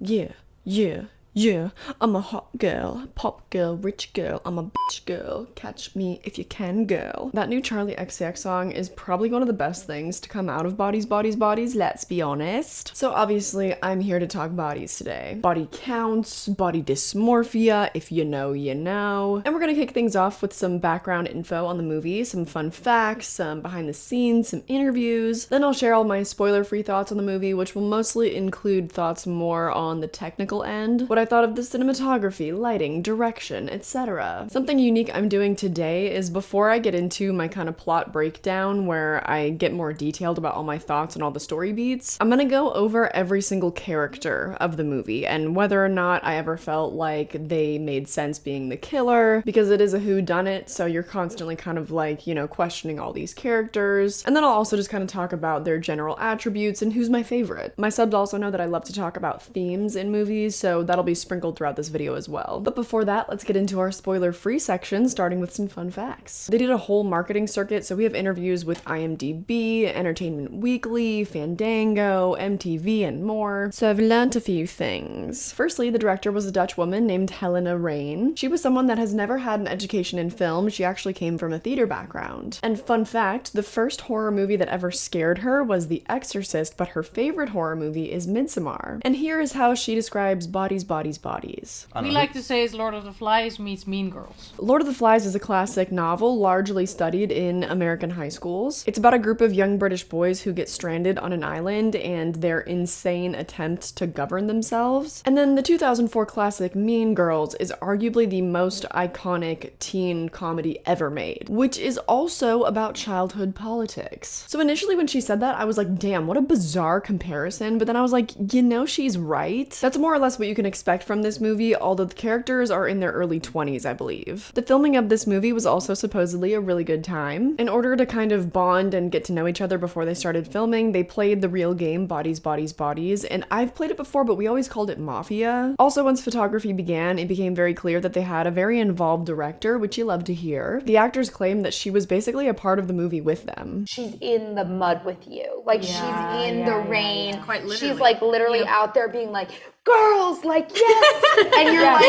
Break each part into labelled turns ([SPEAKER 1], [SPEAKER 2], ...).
[SPEAKER 1] Yeah, yeah, yeah. I'm a hot girl, pop girl, rich girl. I'm a bitch girl. Catch me if you can, girl. That new Charlie XCX song is probably one of the best things to come out of Bodies, Bodies, Bodies, let's be honest. So obviously, I'm here to talk bodies today. Body counts, body dysmorphia, if you know, you know. And we're gonna kick things off with some background info on the movie, some fun facts, some behind the scenes, some interviews. Then I'll share all my spoiler-free thoughts on the movie, which will mostly include thoughts more on the technical end. What I thought of the cinematography, lighting, direction, etc. Something unique I'm doing today is before I get into my kind of plot breakdown where I get more detailed about all my thoughts and all the story beats, I'm gonna go over every single character of the movie and whether or not I ever felt like they made sense being the killer, because it is a whodunit, so you're constantly kind of like, you know, questioning all these characters. And then I'll also just kind of talk about their general attributes and who's my favorite. My subs also know that I love to talk about themes in movies, so that'll be sprinkled throughout this video as well. But before that, let's get into our spoiler-free section, starting with some fun facts. They did a whole marketing circuit, so we have interviews with IMDb, Entertainment Weekly, Fandango, MTV, and more. So I've learned a few things. Firstly, the director was a Dutch woman named Helena Rain. She was someone that has never had an education in film. She actually came from a theater background. And fun fact, the first horror movie that ever scared her was The Exorcist, but her favorite horror movie is Midsommar. And here is how she describes Bodies, Bodies, Bodies.
[SPEAKER 2] We like to say it's Lord of the Flies meets Mean Girls.
[SPEAKER 1] Lord of the Flies is a classic novel largely studied in American high schools. It's about a group of young British boys who get stranded on an island and their insane attempt to govern themselves. And then the 2004 classic Mean Girls is arguably the most iconic teen comedy ever made, which is also about childhood politics. So initially when she said that, I was like, damn, what a bizarre comparison. But then I was like, you know, she's right. That's more or less what you can expect from this movie, although the characters are in their early 20s, I believe. The filming of this movie was also supposedly a really good time. In order to kind of bond and get to know each other before they started filming, they played the real game Bodies, Bodies, Bodies, and I've played it before, but we always called it Mafia. Also, once photography began, it became very clear that they had a very involved director, which you love to hear. The actors claimed that she was basically a part of the movie with them.
[SPEAKER 3] She's in the mud with you. Like, she's in the rain.
[SPEAKER 4] Yeah. Quite literally.
[SPEAKER 3] She's like literally out there being like, girls, like, yes. And you're like,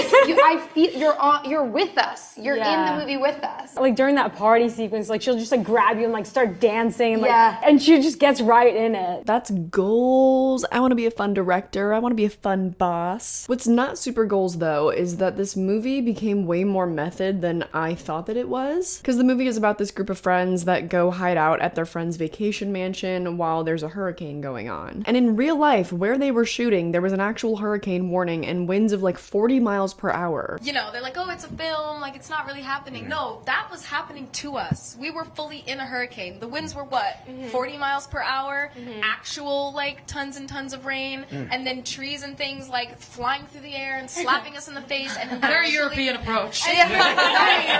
[SPEAKER 3] I feel you're with us. You're in the movie with us.
[SPEAKER 5] Like during that party sequence, like she'll just like grab you and like start dancing and and she just gets right in it.
[SPEAKER 1] That's goals. I want to be a fun director. I want to be a fun boss. What's not super goals though is that this movie became way more method than I thought that it was. Because the movie is about this group of friends that go hide out at their friend's vacation mansion while there's a hurricane going on. And in real life, where they were shooting, there was an actual hurricane warning and winds of like 40 miles per hour.
[SPEAKER 4] You know, they're like, oh, it's a film, like it's not really happening. No, that was happening to us. We were fully in a hurricane. The winds were what? 40 miles per hour, actual like tons and tons of rain, and then trees and things like flying through the air and slapping us in the face. And
[SPEAKER 2] Very European approach.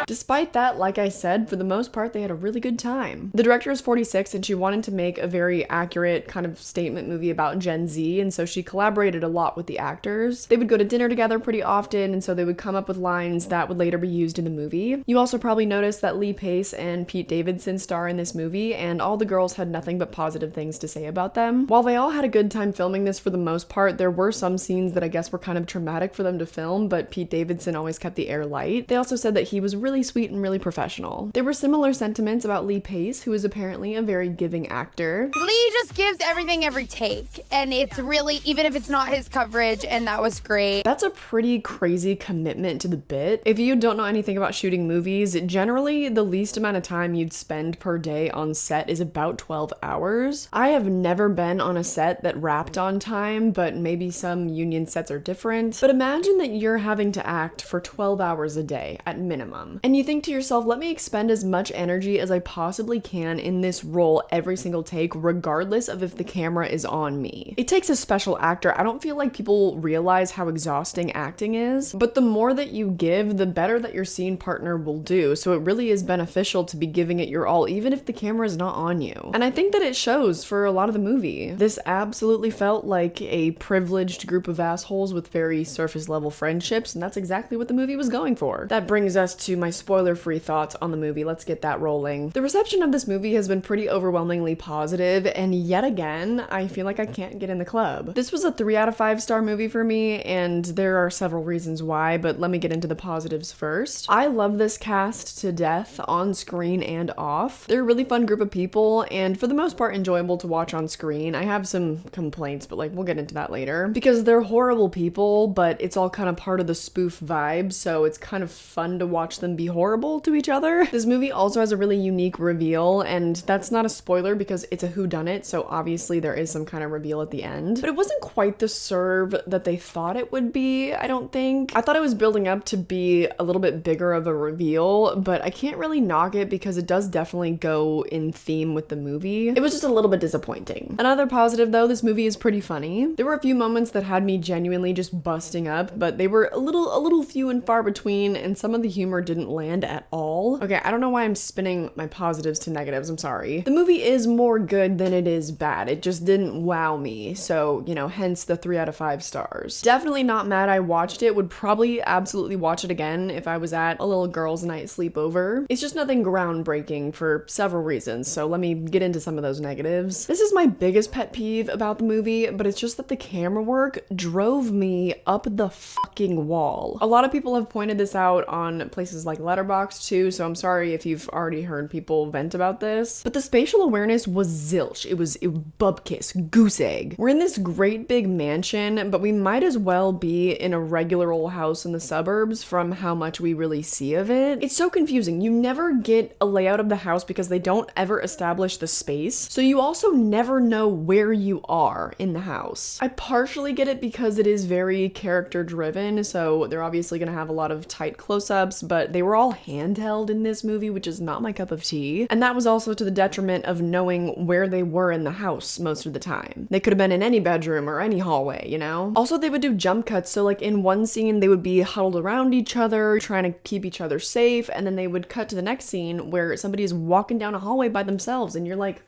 [SPEAKER 1] Despite that, like I said, for the most part, they had a really good time. The director is 46 and she wanted to make a very accurate kind of statement movie about Gen Z, and so she collaborated a lot with the actors. They would go to dinner together pretty often, and so they would come up with lines that would later be used in the movie. You also probably noticed that Lee Pace and Pete Davidson star in this movie, and all the girls had nothing but positive things to say about them. While they all had a good time filming this for the most part, there were some scenes that I guess were kind of traumatic for them to film, but Pete Davidson always kept the air light. They also said that he was really sweet and really professional. There were similar sentiments about Lee Pace, who is apparently a very giving actor.
[SPEAKER 3] Lee just gives everything every take, and it's really, even if it's not his coverage, and that was great.
[SPEAKER 1] That's a pretty crazy commitment to the bit. If you don't know anything about shooting movies, generally the least amount of time you'd spend per day on set is about 12 hours. I have never been on a set that wrapped on time, but maybe some union sets are different. But imagine that you're having to act for 12 hours a day at minimum. And you think to yourself, let me expend as much energy as I possibly can in this role every single take, regardless of if the camera is on me. It takes a special actor. I don't feel like people realize how exhausting acting is, but the more that you give, the better that your scene partner will do. So it really is beneficial to be giving it your all, even if the camera is not on you. And I think that it shows for a lot of the movie. This absolutely felt like a privileged group of assholes with very surface level friendships, and that's exactly what the movie was going for. That brings us to my spoiler-free thoughts on the movie. Let's get that rolling. The reception of this movie has been pretty overwhelmingly positive, and yet again, I feel like I can't get in the club. This was a 3 out of 5 star 4-star movie for me, and there are several reasons why, but let me get into the positives first. I love this cast to death on screen and off. They're a really fun group of people, and for the most part enjoyable to watch on screen. I have some complaints, but like we'll get into that later. Because they're horrible people, but it's all kind of part of the spoof vibe, so it's kind of fun to watch them be horrible to each other. This movie also has a really unique reveal, and that's not a spoiler because it's a whodunit, so obviously there is some kind of reveal at the end. But it wasn't quite the serve that they thought it would be, I don't think. I thought it was building up to be a little bit bigger of a reveal, but I can't really knock it because it does definitely go in theme with the movie. It was just a little bit disappointing. Another positive though, this movie is pretty funny. There were a few moments that had me genuinely just busting up, but they were a little few and far between, and some of the humor didn't land at all. Okay, I don't know why I'm spinning my positives to negatives, I'm sorry. The movie is more good than it is bad. It just didn't wow me, so, you know, hence the 3 out of 5 stars. Definitely not mad I watched it, would probably absolutely watch it again if I was at a little girls' night sleepover. It's just nothing groundbreaking for several reasons, so let me get into some of those negatives. This is my biggest pet peeve about the movie, but it's just that the camera work drove me up the fucking wall. A lot of people have pointed this out on places like Letterboxd too, so I'm sorry if you've already heard people vent about this, but the spatial awareness was zilch. It was bubkiss, goose egg. We're in this great big mansion, but we might as well be in a regular old house in the suburbs from how much we really see of it. It's so confusing. You never get a layout of the house because they don't ever establish the space, so you also never know where you are in the house. I partially get it because it is very character driven, so they're obviously gonna have a lot of tight close-ups, but they were all handheld in this movie, which is not my cup of tea. And that was also to the detriment of knowing where they were in the house most of the time. They could have been in any bedroom or any hallway, you know? Also, they would do jump cuts, so like in one scene, they would be huddled around each other, trying to keep each other safe, and then they would cut to the next scene where somebody is walking down a hallway by themselves, and you're like,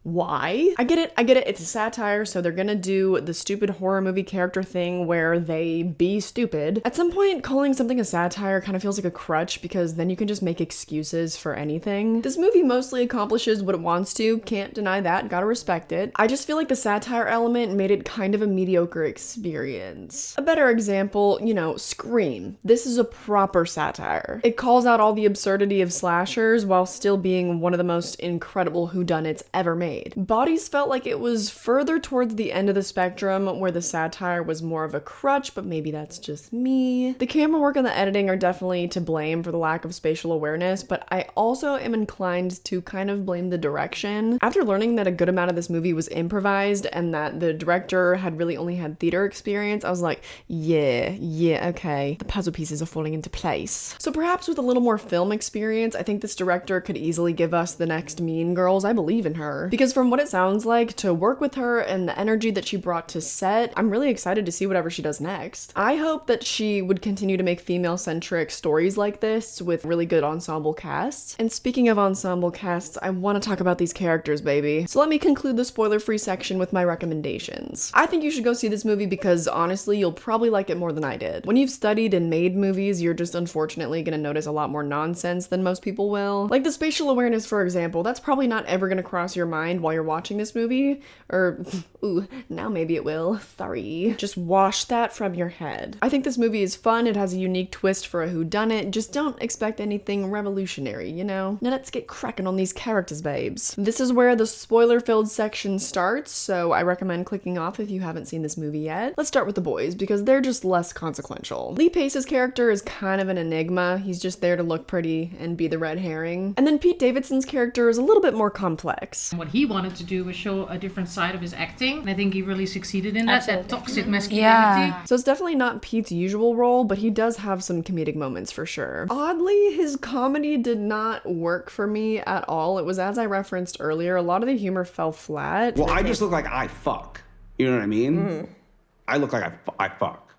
[SPEAKER 1] why? I get it, it's a satire, so they're gonna do the stupid horror movie character thing where they be stupid. At some point, calling something a satire kind of feels like a crutch because then you can just make excuses for anything. This movie mostly accomplishes what it wants to, can't deny that, gotta respect it. I just feel like the satire element made it kind of a mediocre experience. A better example, you know, Scream. This is a proper satire. It calls out all the absurdity of slashers while still being one of the most incredible whodunits ever made. Bodies felt like it was further towards the end of the spectrum where the satire was more of a crutch, but maybe that's just me. The camera work and the editing are definitely to blame for the lack of spatial awareness, but I also am inclined to kind of blame the direction. After learning that a good amount of this movie was improvised and that the director had really only had theater experience, I was like, yeah, okay, the puzzle pieces are falling into place. So perhaps with a little more film experience, I think this director could easily give us the next Mean Girls. I believe in her. Because from what it sounds like, to work with her and the energy that she brought to set, I'm really excited to see whatever she does next. I hope that she would continue to make female-centric stories like this with really good ensemble casts. And speaking of ensemble casts, I want to talk about these characters, baby. So let me conclude the spoiler-free section with my recommendations. I think you should go see this movie because honestly, you'll probably like it more than I did. When you've studied and made movies, you're just unfortunately gonna notice a lot more nonsense than most people will. Like the spatial awareness, for example, that's probably not ever gonna cross your mind while you're watching this movie, or ooh, now maybe it will, sorry. Just wash that from your head. I think this movie is fun, it has a unique twist for a whodunit, just don't expect anything revolutionary, you know? Now let's get cracking on these characters, babes. This is where the spoiler-filled section starts, so I recommend clicking off if you haven't seen this movie yet. Let's start with the boys, because they're just less consequential. Lee Pace's character is kind of an enigma, he's just there to look pretty and be the red herring. And then Pete Davidson's character is a little bit more complex.
[SPEAKER 2] What he wanted to do was show a different side of his acting, and I think he really succeeded in that.
[SPEAKER 5] Absolutely.
[SPEAKER 2] That toxic masculinity.
[SPEAKER 3] Yeah.
[SPEAKER 1] So it's definitely not Pete's usual role, but he does have some comedic moments for sure. Oddly, his comedy did not work for me at all. It was, as I referenced earlier, a lot of the humor fell flat.
[SPEAKER 6] Well, I just look like I fuck. You know what I mean? I look like I fuck.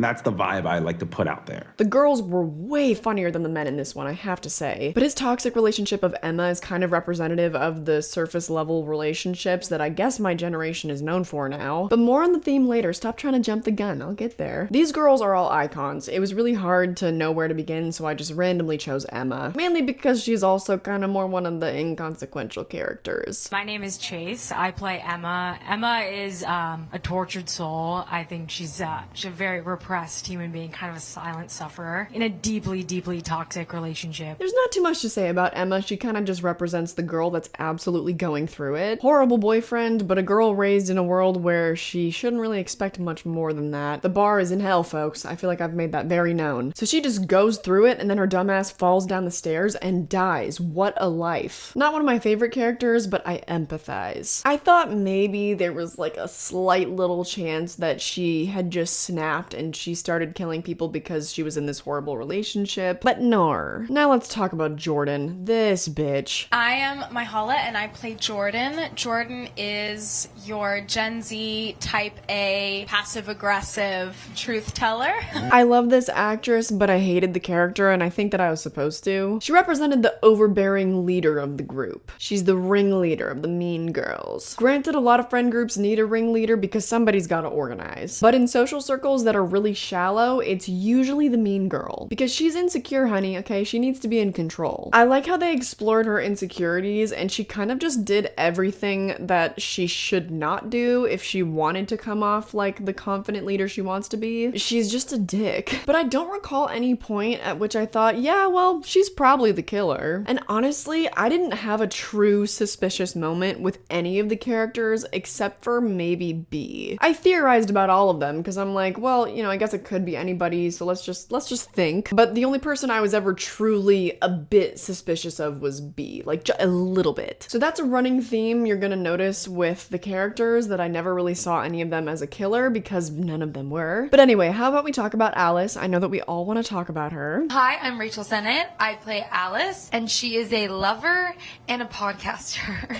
[SPEAKER 6] And that's the vibe I like to put out there.
[SPEAKER 1] The girls were way funnier than the men in this one, I have to say. But his toxic relationship of Emma is kind of representative of the surface level relationships that I guess my generation is known for now. But more on the theme later, stop trying to jump the gun, I'll get there. These girls are all icons. It was really hard to know where to begin, so I just randomly chose Emma. Mainly because she's also kind of more one of the inconsequential characters.
[SPEAKER 7] My name is Chase. I play Emma. Emma is a tortured soul. I think she's a very repressed human being, kind of a silent sufferer in a deeply, deeply toxic relationship.
[SPEAKER 1] There's not too much to say about Emma. She kind of just represents the girl that's absolutely going through it. Horrible boyfriend, but a girl raised in a world where she shouldn't really expect much more than that. The bar is in hell, folks. I feel like I've made that very known. So she just goes through it, and then her dumbass falls down the stairs and dies. What a life. Not one of my favorite characters, but I empathize. I thought maybe there was like a slight little chance that she had just snapped and she started killing people because she was in this horrible relationship, but no. Now let's talk about Jordan. This bitch.
[SPEAKER 4] I am Myhala and I play Jordan. Jordan is your Gen Z type A passive aggressive truth teller.
[SPEAKER 1] I love this actress, but I hated the character, and I think that I was supposed to. She represented the overbearing leader of the group. She's the ringleader of the mean girls. Granted, a lot of friend groups need a ringleader because somebody's gotta organize. But in social circles that are really shallow, it's usually the mean girl. Because she's insecure, honey, okay? She needs to be in control. I like how they explored her insecurities, and she kind of just did everything that she should not do if she wanted to come off like the confident leader she wants to be. She's just a dick. But I don't recall any point at which I thought, yeah, well, she's probably the killer. And honestly, I didn't have a true suspicious moment with any of the characters except for maybe B. I theorized about all of them because I'm like, well, you know, I guess it could be anybody, so let's just think. But the only person I was ever truly a bit suspicious of was B, like a little bit. So that's a running theme you're gonna notice with the characters, that I never really saw any of them as a killer because none of them were. But anyway, how about we talk about Alice? I know that we all want to talk about her.
[SPEAKER 8] Hi, I'm Rachel Sennett. I play Alice, and she is a lover and a podcaster.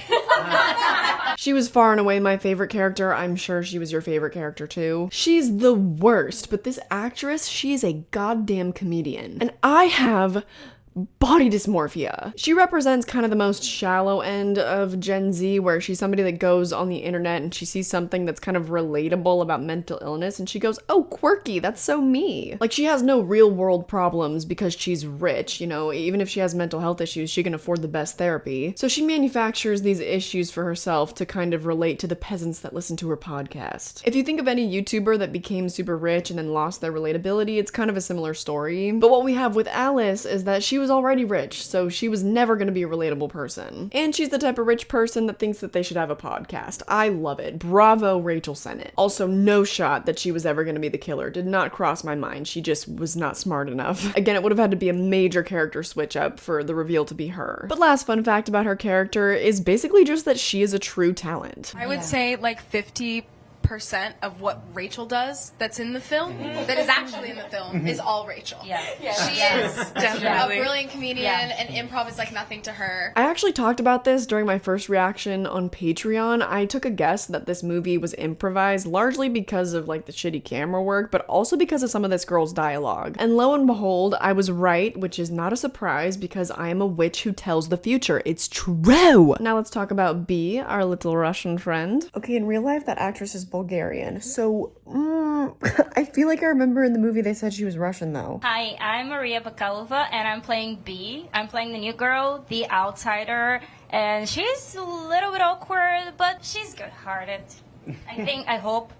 [SPEAKER 1] She was far and away my favorite character. I'm sure she was your favorite character too. She's the worst, but this actress, she is a goddamn comedian. And I have body dysmorphia. She represents kind of the most shallow end of Gen Z, where she's somebody that goes on the internet and she sees something that's kind of relatable about mental illness and she goes, oh, quirky, that's so me. Like, she has no real world problems because she's rich, you know, even if she has mental health issues, she can afford the best therapy. So she manufactures these issues for herself to kind of relate to the peasants that listen to her podcast. If you think of any YouTuber that became super rich and then lost their relatability, it's kind of a similar story. But what we have with Alice is that she was already rich, so she was never going to be a relatable person. And she's the type of rich person that thinks that they should have a podcast. I love it. Bravo, Rachel Sennett. Also, no shot that she was ever going to be the killer. Did not cross my mind. She just was not smart enough. Again, it would have had to be a major character switch up for the reveal to be her. But last fun fact about her character is basically just that she is a true talent.
[SPEAKER 4] I would say like 50% of what Rachel does that's in the film, that is actually in the film, is all Rachel. She is definitely a brilliant comedian, and improv is like nothing to her.
[SPEAKER 1] I actually talked about this during my first reaction on Patreon. I took a guess that this movie was improvised largely because of like the shitty camera work, but also because of some of this girl's dialogue. And lo and behold, I was right, which is not a surprise because I am a witch who tells the future. It's true! Now let's talk about B, our little Russian friend. Okay, in real life, that actress is Bulgarian, so I feel like I remember in the movie they said she was Russian though.
[SPEAKER 9] Hi, I'm Maria Bakalova and I'm playing B. I'm playing the new girl, the outsider, and she's a little bit awkward, but she's good-hearted. I hope.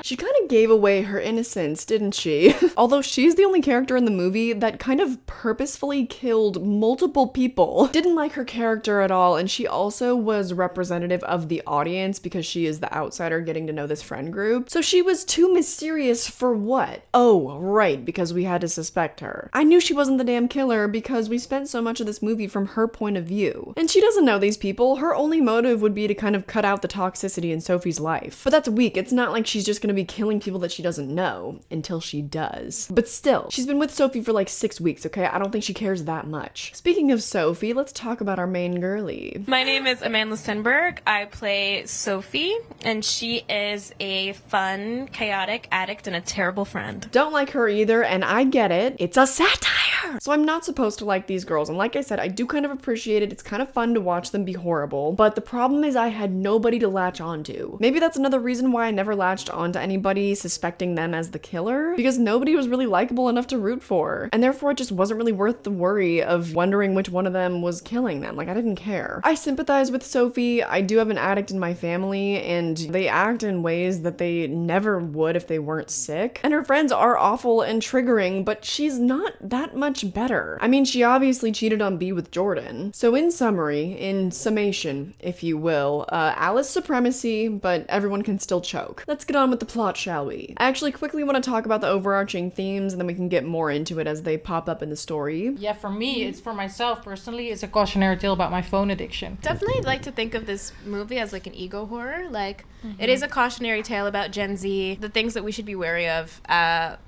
[SPEAKER 1] She kind of gave away her innocence, didn't she? Although she's the only character in the movie that kind of purposefully killed multiple people. Didn't like her character at all, and she also was representative of the audience because she is the outsider getting to know this friend group. So she was too mysterious for what? Oh, right, because we had to suspect her. I knew she wasn't the damn killer because we spent so much of this movie from her point of view. And she doesn't know these people. Her only motive would be to kind of cut out the toxicity in Sophie's life. But that's weak. It's not like she's just gonna be killing people that she doesn't know until she does. But still, she's been with Sophie for like 6 weeks, okay? I don't think she cares that much. Speaking of Sophie, let's talk about our main girlie.
[SPEAKER 10] My name is Amanda Stenberg. I play Sophie, and she is a fun, chaotic addict and a terrible friend.
[SPEAKER 1] Don't like her either, and I get it. It's a satire! So I'm not supposed to like these girls, and like I said, I do kind of appreciate it. It's kind of fun to watch them be horrible, but the problem is I had nobody to latch onto. Maybe that's another reason why I never latched onto anybody suspecting them as the killer, because nobody was really likable enough to root for, and therefore it just wasn't really worth the worry of wondering which one of them was killing them. Like, I didn't care. I sympathize with Sophie. I do have an addict in my family, and they act in ways that they never would if they weren't sick, and her friends are awful and triggering, but she's not that much better. I mean, she obviously cheated on B with Jordan. So in summary, in summation, if you will, Alice supremacy, but everyone can still choke. Let's get on with the plot, shall we? I actually quickly want to talk about the overarching themes, and then we can get more into it as they pop up in the story.
[SPEAKER 2] Yeah, for me, it's for myself personally, it's a cautionary tale about my phone addiction.
[SPEAKER 10] Definitely like to think of this movie as like an ego horror. Like, it is a cautionary tale about Gen Z, the things that we should be wary of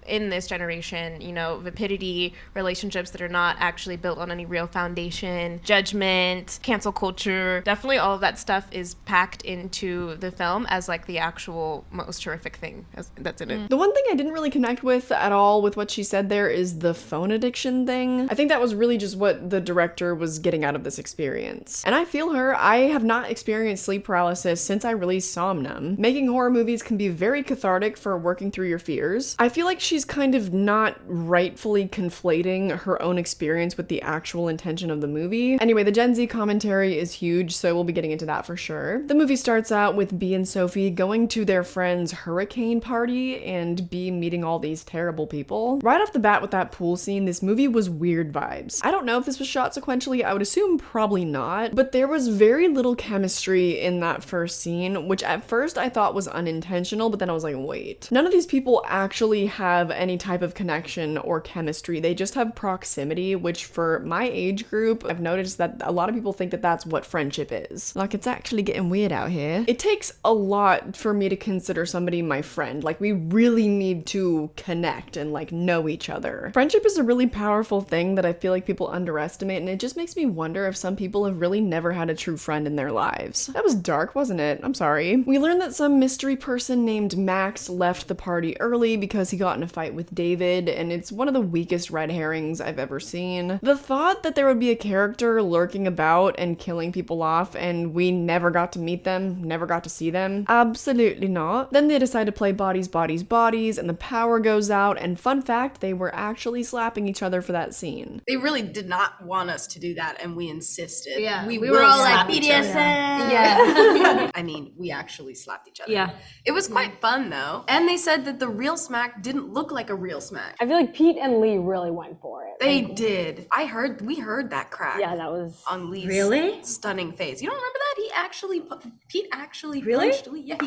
[SPEAKER 10] in this generation, you know, vapidity, relationships that are not actually built on any real foundation, judgment, cancel culture. Definitely all of that stuff is packed into the film as like the actual most horrific thing that's in it.
[SPEAKER 1] The one thing I didn't really connect with at all with what she said there is the phone addiction thing. I think that was really just what the director was getting out of this experience. And I feel her. I have not experienced sleep paralysis since I released Somnum. Making horror movies can be very cathartic for working through your fears. I feel like she's kind of not rightfully conflating her own experience with the actual intention of the movie. Anyway, the Gen Z commentary is huge, so we'll be getting into that for sure. The movie starts out with B and Sophie going to their friend's hurricane party and B meeting all these terrible people. Right off the bat with that pool scene, this movie was weird vibes. I don't know if this was shot sequentially, I would assume probably not, but there was very little chemistry in that first scene, which at first I thought was unintentional, but then I was like, wait. None of these people actually have any type of connection or chemistry. They just have proximity, which for my age group, I've noticed that a lot of people think that that's what friendship is. Like, it's actually getting weird out here. It takes a lot for me to consider somebody my friend. Like, we really need to connect and like know each other. Friendship is a really powerful thing that I feel like people underestimate, and it just makes me wonder if some people have really never had a true friend in their lives. That was dark, wasn't it? I'm sorry. We learned that some mystery person named Max left the party early because he got in a fight with David, and it's one of the weakest red herrings I've ever seen. The thought that there would be a character lurking about and killing people off and we never got to meet them, never got to see them, absolutely not. Then they decide to play bodies, bodies, bodies, and the power goes out, and fun fact, they were actually slapping each other for that scene.
[SPEAKER 11] They really did not want us to do that, and we insisted.
[SPEAKER 3] Yeah,
[SPEAKER 11] we
[SPEAKER 3] were all like
[SPEAKER 11] BDSM.
[SPEAKER 3] Yeah.
[SPEAKER 11] I mean, we actually slapped each other.
[SPEAKER 5] Yeah.
[SPEAKER 11] It was quite fun though. And they said that the real smack didn't look like a real smack.
[SPEAKER 5] I feel like Pete and Lee really went for it.
[SPEAKER 11] They did. We heard that crack.
[SPEAKER 5] Yeah, that was
[SPEAKER 11] on Lee's
[SPEAKER 3] Really?
[SPEAKER 11] stunning face. You don't remember that? Pete actually
[SPEAKER 3] Really?
[SPEAKER 11] punched Lee. Yeah,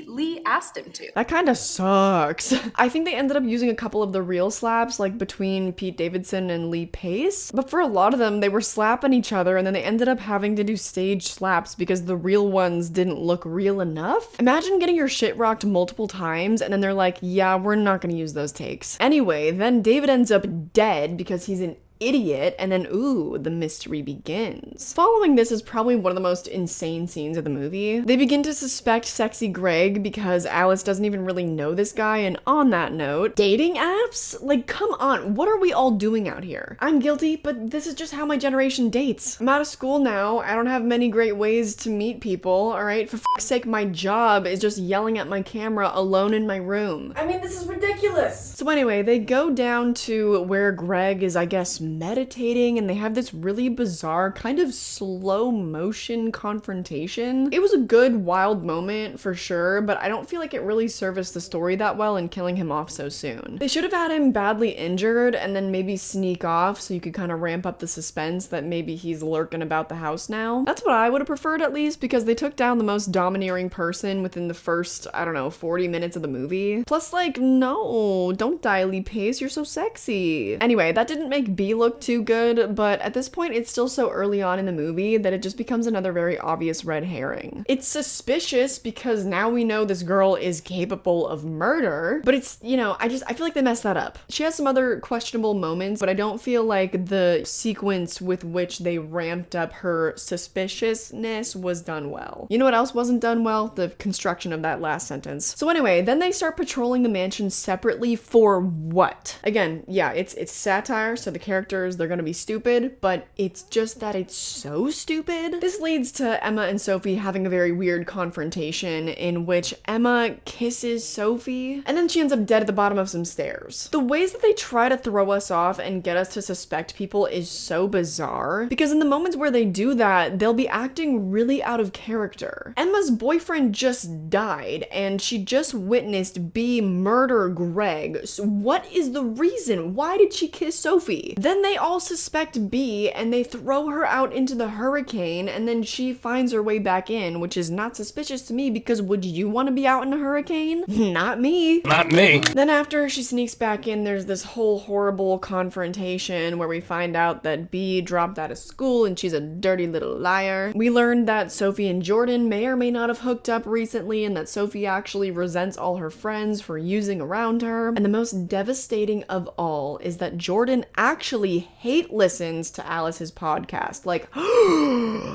[SPEAKER 11] Lee asked him to.
[SPEAKER 1] That kind of sucks. I think they ended up using a couple of the real slaps, like between Pete Davidson and Lee Pace, but for a lot of them, they were slapping each other, and then they ended up having to do stage slaps because the real ones didn't look real enough. Imagine getting your shit rocked multiple times, and then they're like, yeah, we're not gonna use those takes. Anyway, then David ends up dead because he's an idiot, and then ooh, the mystery begins. Following this is probably one of the most insane scenes of the movie. They begin to suspect Sexy Greg because Alice doesn't even really know this guy, and on that note, dating apps? Like, come on, what are we all doing out here? I'm guilty, but this is just how my generation dates. I'm out of school now, I don't have many great ways to meet people, alright? For fuck's sake, my job is just yelling at my camera alone in my room. I mean, this is ridiculous! So anyway, they go down to where Greg is, I guess, meditating, and they have this really bizarre kind of slow motion confrontation. It was a good wild moment for sure, but I don't feel like it really serviced the story that well in killing him off so soon. They should have had him badly injured and then maybe sneak off so you could kind of ramp up the suspense that maybe he's lurking about the house now. That's what I would have preferred, at least, because they took down the most domineering person within the first, I don't know, 40 minutes of the movie. Plus, like, no, don't die, Lee Pace, you're so sexy. Anyway, that didn't make B look too good, but at this point it's still so early on in the movie that it just becomes another very obvious red herring. It's suspicious because now we know this girl is capable of murder, but it's, you know, I feel like they messed that up. She has some other questionable moments, but I don't feel like the sequence with which they ramped up her suspiciousness was done well. You know what else wasn't done well? The construction of that last sentence. So anyway, then they start patrolling the mansion separately for what? Again, yeah, it's satire, so the characters, they're gonna be stupid, but it's just that it's so stupid. This leads to Emma and Sophie having a very weird confrontation in which Emma kisses Sophie, and then she ends up dead at the bottom of some stairs. The ways that they try to throw us off and get us to suspect people is so bizarre, because in the moments where they do that, they'll be acting really out of character. Emma's boyfriend just died, and she just witnessed B murder Greg. So what is the reason? Why did she kiss Sophie? Then they all suspect B, and they throw her out into the hurricane, and then she finds her way back in, which is not suspicious to me, because would you want to be out in a hurricane? Not me.
[SPEAKER 6] Not me.
[SPEAKER 1] Then after she sneaks back in, there's this whole horrible confrontation where we find out that B dropped out of school and she's a dirty little liar. We learned that Sophie and Jordan may or may not have hooked up recently, and that Sophie actually resents all her friends for using around her. And the most devastating of all is that Jordan actually hate listens to Alice's podcast. Like,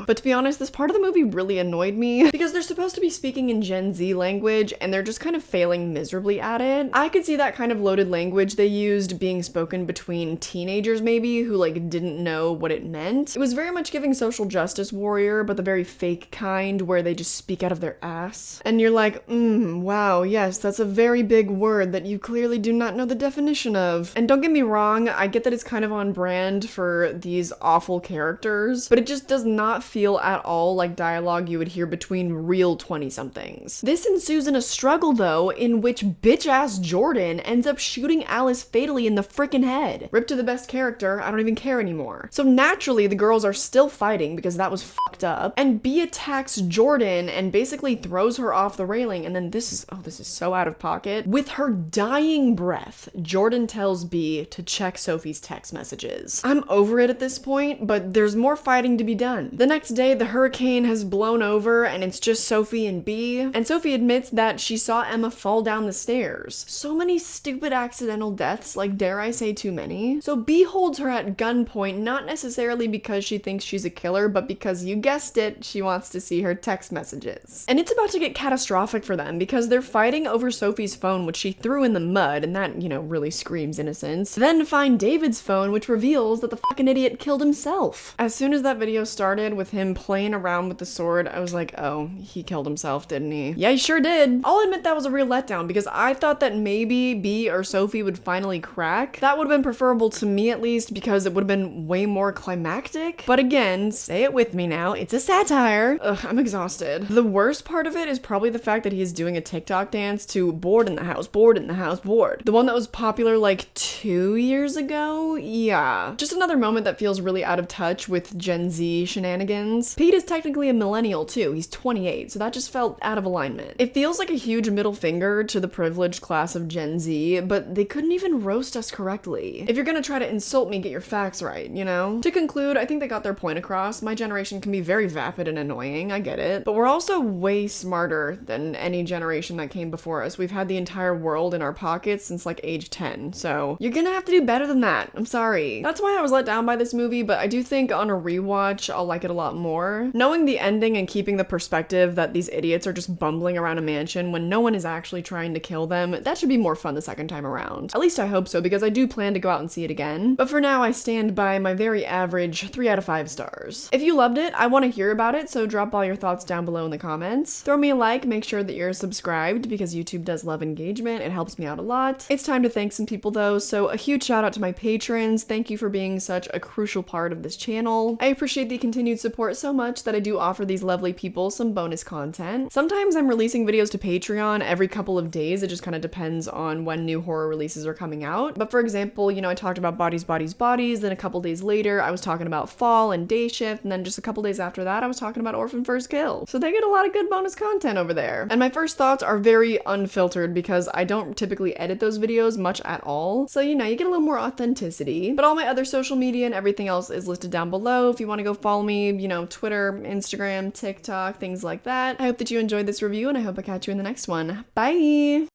[SPEAKER 1] but to be honest, this part of the movie really annoyed me because they're supposed to be speaking in Gen Z language and they're just kind of failing miserably at it. I could see that kind of loaded language they used being spoken between teenagers maybe who like didn't know what it meant. It was very much giving social justice warrior, but the very fake kind where they just speak out of their ass. And you're like, wow, yes, that's a very big word that you clearly do not know the definition of. And don't get me wrong, I get that it's kind of on brand for these awful characters, but it just does not feel at all like dialogue you would hear between real 20-somethings. This ensues in a struggle though, in which bitch-ass Jordan ends up shooting Alice fatally in the frickin' head. Rip to the best character, I don't even care anymore. So naturally the girls are still fighting because that was fucked up, and B attacks Jordan and basically throws her off the railing, and then this is so out of pocket. With her dying breath, Jordan tells B to check Sophie's text messages. I'm over it at this point, but there's more fighting to be done. The next day, the hurricane has blown over and it's just Sophie and B, and Sophie admits that she saw Emma fall down the stairs. So many stupid accidental deaths, like dare I say too many. So B holds her at gunpoint, not necessarily because she thinks she's a killer, but because you guessed it, she wants to see her text messages. And it's about to get catastrophic for them because they're fighting over Sophie's phone, which she threw in the mud, and that, you know, really screams innocence. Then find David's phone, which reveals that the fucking idiot killed himself. As soon as that video started with him playing around with the sword, I was like, oh, he killed himself, didn't he? Yeah, he sure did. I'll admit that was a real letdown because I thought that maybe B or Sophie would finally crack. That would have been preferable to me at least because it would have been way more climactic. But again, say it with me now, it's a satire. Ugh, I'm exhausted. The worst part of it is probably the fact that he is doing a TikTok dance to Bored in the House, Bored in the House, Bored. The one that was popular like 2 years ago? Yeah. Just another moment that feels really out of touch with Gen Z shenanigans. Pete is technically a millennial too. He's 28, so that just felt out of alignment. It feels like a huge middle finger to the privileged class of Gen Z, but they couldn't even roast us correctly. If you're gonna try to insult me, get your facts right, you know? To conclude, I think they got their point across. My generation can be very vapid and annoying, I get it, but we're also way smarter than any generation that came before us. We've had the entire world in our pockets since like age 10, so you're gonna have to do better than that. I'm sorry. That's why I was let down by this movie, but I do think on a rewatch, I'll like it a lot more. Knowing the ending and keeping the perspective that these idiots are just bumbling around a mansion when no one is actually trying to kill them, that should be more fun the second time around. At least I hope so, because I do plan to go out and see it again. But for now, I stand by my very average 3 out of 5 stars. If you loved it, I want to hear about it, so drop all your thoughts down below in the comments. Throw me a like, make sure that you're subscribed, because YouTube does love engagement. It helps me out a lot. It's time to thank some people though, so a huge shout out to my patrons. Thank you for being such a crucial part of this channel. I appreciate the continued support so much that I do offer these lovely people some bonus content. Sometimes I'm releasing videos to Patreon every couple of days. It just kind of depends on when new horror releases are coming out. But for example, you know, I talked about Bodies, Bodies, Bodies, then a couple days later I was talking about Fall and Day Shift, and then just a couple days after that I was talking about Orphan First Kill. So they get a lot of good bonus content over there. And my first thoughts are very unfiltered because I don't typically edit those videos much at all. So, you know, you get a little more authenticity. Hippie. But all my other social media and everything else is listed down below if you want to go follow me, you know, Twitter, Instagram, TikTok, things like that. I hope that you enjoyed this review, and I hope I catch you in the next one. Bye!